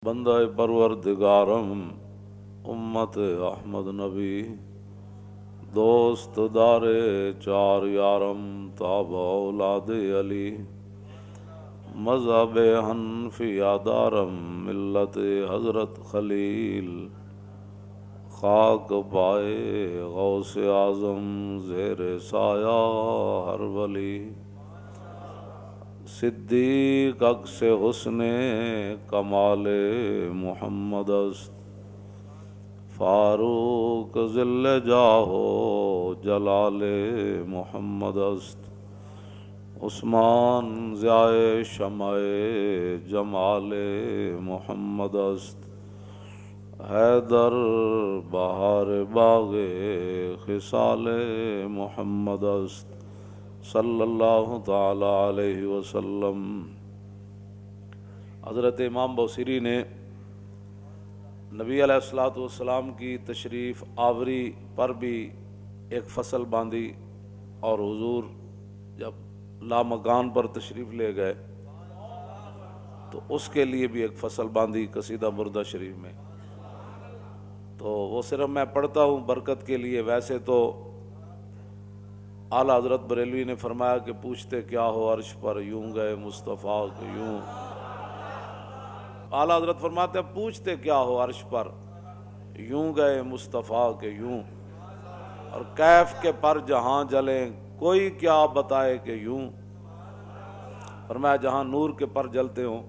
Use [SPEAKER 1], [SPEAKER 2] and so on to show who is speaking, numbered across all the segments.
[SPEAKER 1] بندہ پروردگارم امت احمد نبی دوست دار چار یارم تاب اولاد علی مذہب حنفیہ دارم ملت حضرت خلیل خاک پائے غوث اعظم زیر سایہ ہر ولی صدیق عکس حسن کمال محمد است فاروق ذل جاہ جلال محمد است عثمان ضیاء شمع جمال محمد است حیدر بہار باغ خصال محمد است صلی اللہ تعالی علیہ وسلم۔ حضرت امام بوصیری نے نبی علیہ الصلوۃ والسلام کی تشریف آوری پر بھی ایک فصل باندھی، اور حضور جب لامکان پر تشریف لے گئے تو اس کے لیے بھی ایک فصل باندھی قصیدہ بردہ شریف میں۔ تو وہ صرف میں پڑھتا ہوں برکت کے لیے، ویسے تو اعلیٰ حضرت بریلوی نے فرمایا کہ پوچھتے کیا ہو عرش پر یوں گئے مصطفیٰ کہ یوں۔ اعلیٰ حضرت فرماتے ہیں پوچھتے کیا ہو عرش پر یوں گئے مصطفیٰ کہ یوں، اور کیف کے پر جہاں جلیں کوئی کیا بتائے کہ یوں۔ فرمایا جہاں نور کے پر جلتے ہوں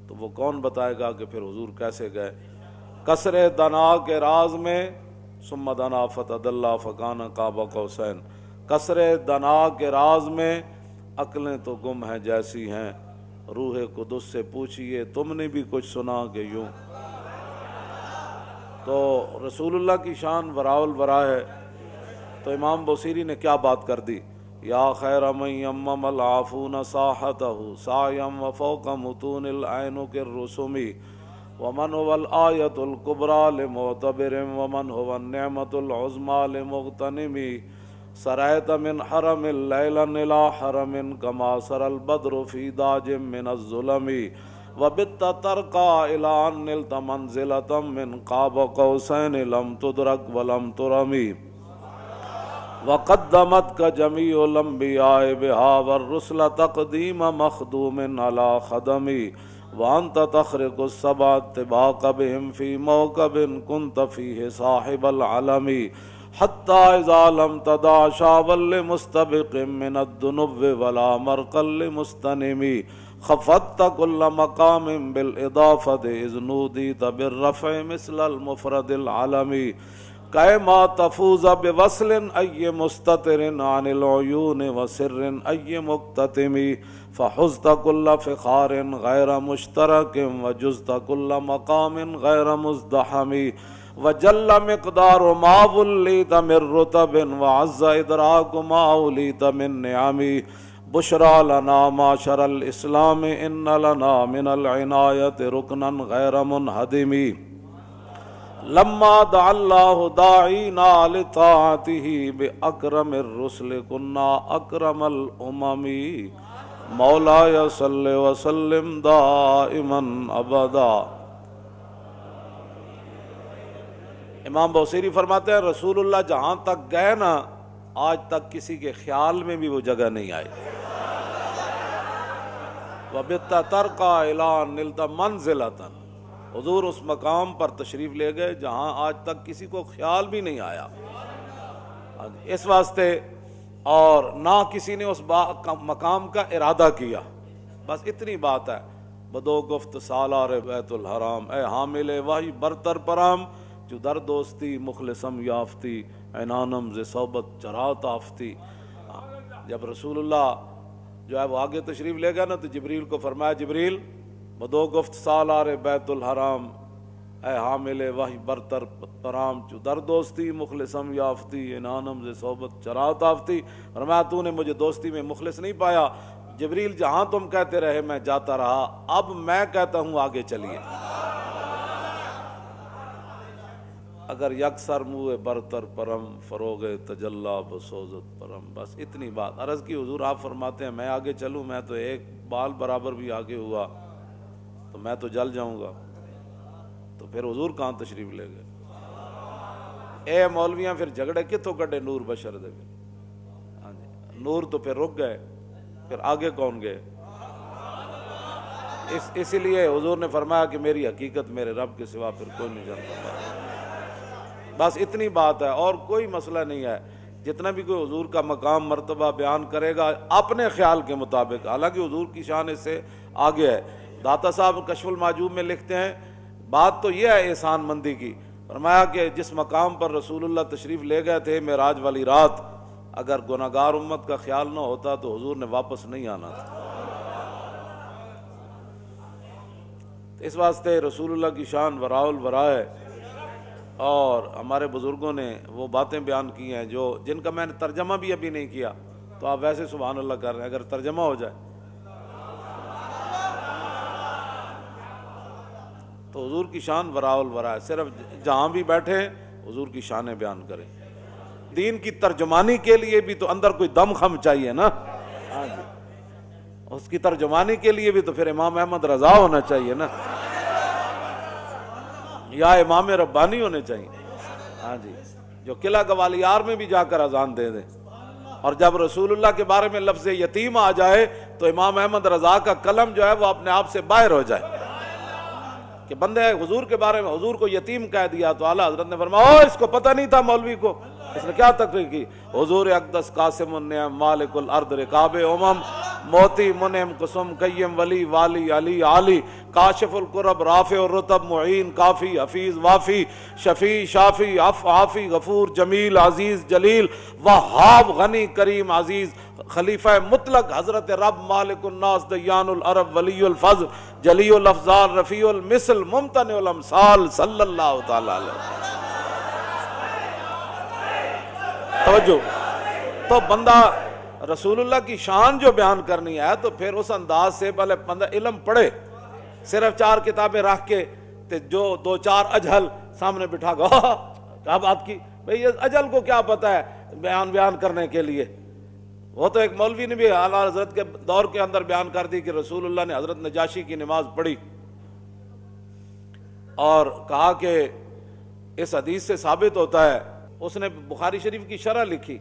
[SPEAKER 1] تو وہ کون بتائے گا کہ پھر حضور کیسے گئے۔ کسر دنا کے راز میں ثم دنا فتدلی فکان قاب قوسین، کسر دنا کے راز میں عقلیں تو گم ہیں جیسی ہیں، روح قدس سے پوچھئے تم نے بھی کچھ سنا کہ یوں۔ تو رسول اللہ کی شان وراء الورا ہے، تو امام بوصیری نے کیا بات کر دی، یا خیر من یمم العافون ساحتہ سایم وفوق متون العینک الرسمی ومن هو الآیۃ الکبریٰ لمعتبر ومن هو النعمۃ العظمیٰ لمغتنم سرایت من حرم لیلا الى حرم کما سر البدر فی داج من الظلم وبت ترقى الى ان نلت منزلة من قاب قوسین لم تدرک ولم ترمی وقدمتك جميع الانبیاء بها والرسل تقدیم مخدوم على خدمی وانت تخرق السبع طباق بهم في موكب كنت فيه صاحب العلم حتى اذا لم تدع شابا لمستبق من الذنوب ولا مرقا لمستنم خفضت كل مقام بالاضافه اذ نوديت بالرفع مثل المفرد العلمي كما تفوز بوصل اي مستتر عن العيون وسر اي مكتتم فحزت كل فخار غیر مشترک وجزت كل مقام غیر مزدحم وجل مقدار ما وليت من رتب وعز ادراک ما وليت من نعم بشرى لنا معشر الاسلام ان لنا من العنایة رکنا غیر منہدم لما دعا الله داعینا لطاعته باکرم الرسل كنا اکرم الامم مولاي صل وسلم دائما ابدا۔ امام بوصیری فرماتے ہیں رسول اللہ جہاں تک گئے نا آج تک کسی کے خیال میں بھی وہ جگہ نہیں آئی۔ وَبِتَّ تَرْقَى إِلَىٰ نِلْتَ مَنْزِلَةً، حضور اس مقام پر تشریف لے گئے جہاں آج تک کسی کو خیال بھی نہیں آیا۔ اس واسطے اور نہ کسی نے اس مقام کا ارادہ کیا، بس اتنی بات ہے۔ بدو گفت سالار بیت الحرام، اے حامل وحی برتر پرام، جو در دوستی مخلصم یافتی عنانم ز صحبت چرات آفتی۔ جب رسول اللہ جو ہے وہ آگے تشریف لے گا نا تو جبریل کو فرمایا جبریل بدو گفت سالار بیت الحرام، اے حامل وحی برتر پرام جو در دوستی مخلصم یافتی انانم ز صحبت چرات آفتی۔ فرمایا تو نے مجھے دوستی میں مخلص نہیں پایا جبریل، جہاں تم کہتے رہے میں جاتا رہا، اب میں کہتا ہوں آگے چلیے۔ اگر یکسر منہ برتر پرم فروغ تجلا بسوزت پرم، بس اتنی بات عرض کی حضور آپ فرماتے ہیں میں آگے چلوں، میں تو ایک بال برابر بھی آگے ہوا تو میں تو جل جاؤں گا۔ تو پھر حضور کہاں تشریف لے گئے؟ اے مولویاں پھر جھگڑے کتوں کڈے نور بشر دے؟ ہاں جی، نور تو پھر رک گئے، پھر آگے کون گئے؟ اسی لیے حضور نے فرمایا کہ میری حقیقت میرے رب کے سوا پھر کوئی نہیں جانتا۔ بس اتنی بات ہے، اور کوئی مسئلہ نہیں ہے۔ جتنا بھی کوئی حضور کا مقام مرتبہ بیان کرے گا اپنے خیال کے مطابق، حالانکہ حضور کی شان اس سے آگے ہے۔ داتا صاحب کشف المعجوب میں لکھتے ہیں، بات تو یہ ہے احسان مندی کی، فرمایا کہ جس مقام پر رسول اللہ تشریف لے گئے تھے معراج والی رات، اگر گناہگار امت کا خیال نہ ہوتا تو حضور نے واپس نہیں آنا تھا۔ اس واسطے رسول اللہ کی شان وراء الورا ہے، اور ہمارے بزرگوں نے وہ باتیں بیان کی ہیں جن کا میں نے ترجمہ بھی ابھی نہیں کیا، تو آپ ویسے سبحان اللہ کر رہے ہیں، اگر ترجمہ ہو جائے تو حضور کی شان وراء الورا ہے۔ صرف جہاں بھی بیٹھے حضور کی شانیں بیان کریں۔ دین کی ترجمانی کے لیے بھی تو اندر کوئی دم خم چاہیے نا، ہاں جی، اس کی ترجمانی کے لیے بھی تو پھر امام احمد رضا ہونا چاہیے نا، یا امام ربانی ہونے چاہیے، ہاں جی، جو قلعہ گوالیار میں بھی جا کر اذان دے دیں، اور جب رسول اللہ کے بارے میں لفظ یتیم آ جائے تو امام احمد رضا کا قلم جو ہے وہ اپنے آپ سے باہر ہو جائے کہ بندے حضور کے بارے میں حضور کو یتیم کہہ دیا، تو اعلیٰ حضرت نے فرمایا اس کو پتہ نہیں تھا مولوی کو، اس نے کیا تقریر کی؟ حضور اقدس قاسم النعم مالک الارض رکاب امم موتی منعم قسم قیم ولی والی علی عالی کاشف القرب رافع الرتب معین کافی حفیظ وافی شفیع شافی عافی غفور جمیل عزیز جلیل وہاب غنی کریم عزیز خلیفہ مطلق حضرت رب مالک الناس دیان العرب ولی الفضل جلی الافضال رفیع المثل ممتنع الامثال صلی اللہ تعالی علیہ وسلم۔ توجہ، تو بندہ رسول اللہ کی شان جو بیان کرنی ہے تو پھر اس انداز سے پہلے بندہ علم پڑھے، صرف 4 کتابیں رکھ کے جو 2-4 اجہل سامنے بٹھا گا کیا بات کی بھئی، یہ اجہل کو کیا پتہ ہے بیان کرنے کے لیے؟ وہ تو ایک مولوی نے بھی اعلیٰ حضرت کے دور کے اندر بیان کر دی کہ رسول اللہ نے حضرت نجاشی کی نماز پڑھی اور کہا کہ اس حدیث سے ثابت ہوتا ہے، اس نے بخاری شریف کی شرح لکھی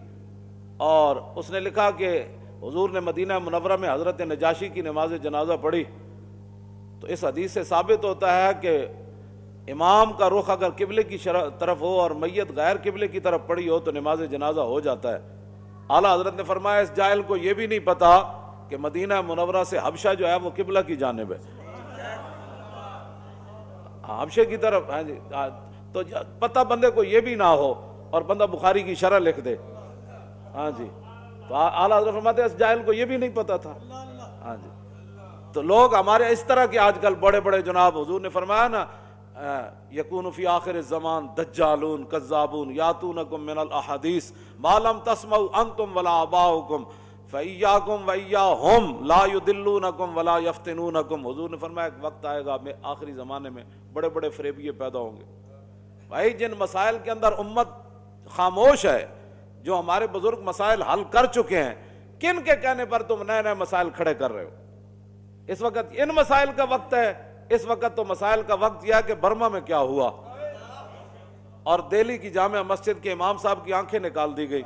[SPEAKER 1] اور اس نے لکھا کہ حضور نے مدینہ منورہ میں حضرت نجاشی کی نماز جنازہ پڑھی، تو اس حدیث سے ثابت ہوتا ہے کہ امام کا رخ اگر قبلے کی طرف ہو اور میت غیر قبلے کی طرف پڑی ہو تو نماز جنازہ ہو جاتا ہے۔ اعلیٰ حضرت نے فرمایا اس جاہل کو یہ بھی نہیں پتا کہ مدینہ منورہ سے حبشہ جو ہے وہ قبلہ کی جانب ہے، حبشے کی طرف، ہاں جی، تو پتہ بندے کو یہ بھی نہ ہو اور بندہ بخاری کی شرح لکھ دے، ہاں جی، تو اعلیٰ حضرت فرماتے ہیں اس جاہل کو یہ بھی نہیں پتا تھا، ہاں جی۔ تو لوگ ہمارے اس طرح کے آج کل بڑے بڑے جناب، حضور نے فرمایا نا یکون فی آخر الزمان دجالون کذابون یاتونکم من الاحادیث ما لم تسمعوا انتم ولا آباؤکم فایاکم وایاہم لا یدلونکم ولا یفتنونکم۔ حضور نے فرمایا ایک وقت آئے گا میں آخری زمانے میں بڑے بڑے فریبیے پیدا ہوں گے، بھائی جن مسائل کے اندر امت خاموش ہے، جو ہمارے بزرگ مسائل حل کر چکے ہیں، کن کے کہنے پر تم نئے نئے مسائل کھڑے کر رہے ہو؟ اس وقت ان مسائل کا وقت ہے، اس وقت تو مسائل کا وقت یہ ہے کہ برما میں کیا ہوا اور دہلی کی جامع مسجد کے امام صاحب کی آنکھیں نکال دی گئی۔